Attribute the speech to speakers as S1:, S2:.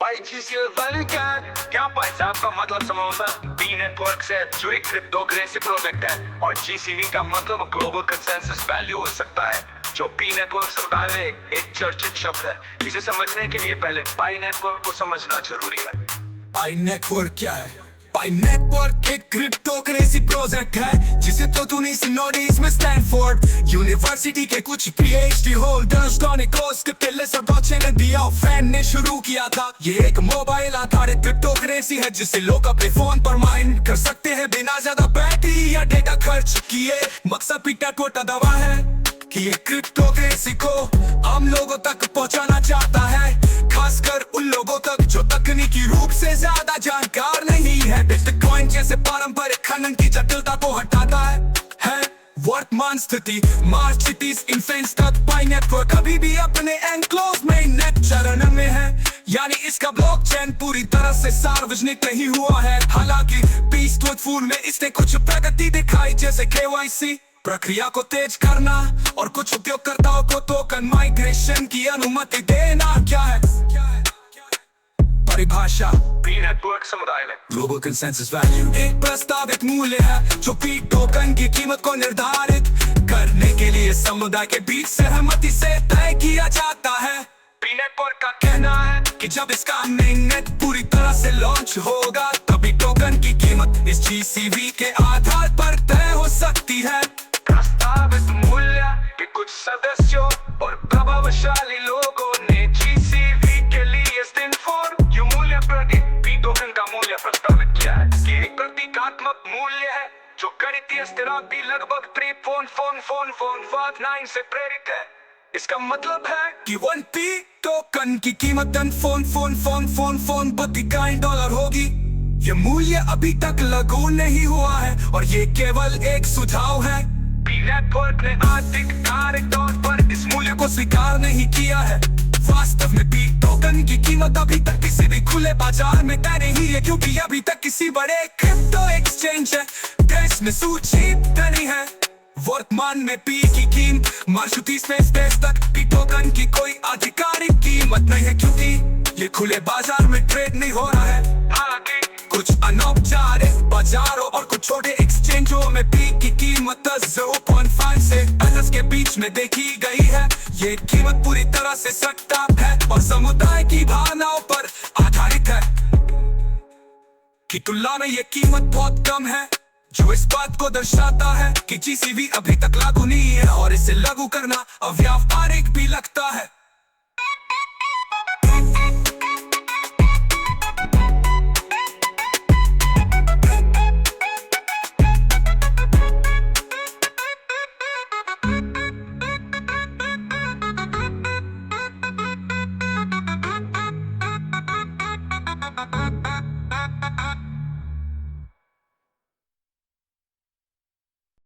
S1: भाई जीसीएल क्या पैसा आपका मतलब समझा। बी नेटवर्क से जो एक क्रिप्टो करेंसी प्रोजेक्ट है और जीसीवी का मतलब ग्लोबल कंसेंसस वैल्यू हो सकता है, जो पी नेटवर्क से मुताबिक एक चर्चित शब्द है। इसे समझने के लिए पहले पाई नेटवर्क को समझना जरूरी है।
S2: पाई नेटवर्क क्या है? पाई नेटवर्क एक क्रिप्टो करेंसी प्रोजेक्ट है जिसे तो नोटिस में स्टैनफोर्ड यूनिवर्सिटी के कुछ पीएचडी होल्डर्स ने कोर्स के ब्लॉकचेन दिया फैन ने शुरू किया था। ये एक मोबाइल आधारित क्रिप्टो करेंसी है जिसे लोग अपने फोन पर माइन कर सकते हैं बिना ज्यादा बैटरी या डेटा खर्च किए। मकसद पीटा टोटा दवा है कि ये क्रिप्टो करेंसी को आम लोगों तक पहुंचाना चाहता है, खासकर उन लोगों तक जो तकनीकी रूप से ज्यादा जानकार नहीं है। बिटकॉइन जैसे पारंपरिक खनन की जटिलता को हटाता है। वर्तमान स्थिति मार्च 30 इन्फ्लुएंस तक पाई नेटवर्क अभी भी अपने एनक्लोज में नेट चरण में है, यानी इसका ब्लॉकचेन पूरी तरह से सार्वजनिक नहीं हुआ है। हालांकि पीसफुल में इसने कुछ प्रगति दिखाई, जैसे केवाईसी प्रक्रिया को तेज करना और कुछ उपयोगकर्ताओं को टोकन माइग्रेशन की अनुमति देना। क्या है परिभाषा?
S1: पी नेटवर्क समुदाय में
S2: ग्लोबल कंसेंसस वैल्यू एक प्रस्तावित मूल्य है जो पी टोकन की कीमत को निर्धारित करने के लिए समुदाय के बीच सहमति से तय किया जाता है।
S1: पी नेटवर्क का कहना है
S2: कि जब इसका मेननेट पूरी तरह से लॉन्च होगा तभी टोकन की कीमत इस जीसीवी के आधार पर तय हो सकती है।
S1: प्रस्तावित मूल्य के कुछ सदस्यों और प्रभावशाली लोगों ने जीसीवी के लिए स्टैनफोर्ड मूल्य प्रति पी टोकन का मूल्य प्रस्तावित किया है। ये एक प्रतीकात्मक मूल्य है जो गणितीय स्थिरांक लगभग 3.4 से प्रेरित है। इसका मतलब है
S2: कि 1 पी टोकन की कीमत $1 होगी। ये मूल्य अभी तक लागू नहीं हुआ है और ये केवल एक सुझाव है।
S1: पी नेटवर्क ने आधिकारिक तौर पर इस मूल्य को स्वीकार नहीं किया है।
S2: वास्तव में पी टोकन की कीमत अभी तक किसी भी खुले बाजार में तय नहीं है, क्योंकि अभी तक किसी बड़े क्रिप्टो एक्सचेंज देश में सूचीबद्ध नहीं है। वर्तमान में पी की कीमत मार्च 30 में स्पेस तक पी टोकन की कोई आधिकारिक कीमत नहीं है, क्योंकि ये खुले बाजार में ट्रेड नहीं हो रहा है।
S1: हालांकि
S2: कुछ अनौपचारिक बाजारों और कुछ छोटे एक्सचेंजों में पी की कीमत 0.5 से 10 के बीच में देखी गई है। ये कीमत पूरी तरह से सट्टा है और समुदाय की भावनाओं पर आधारित है की तुलना में ये कीमत बहुत कम है, जो इस बात को दर्शाता है कि जीसीवी अभी तक लागू नहीं है और इसे लागू करना अव्यावहारिक भी लगता है।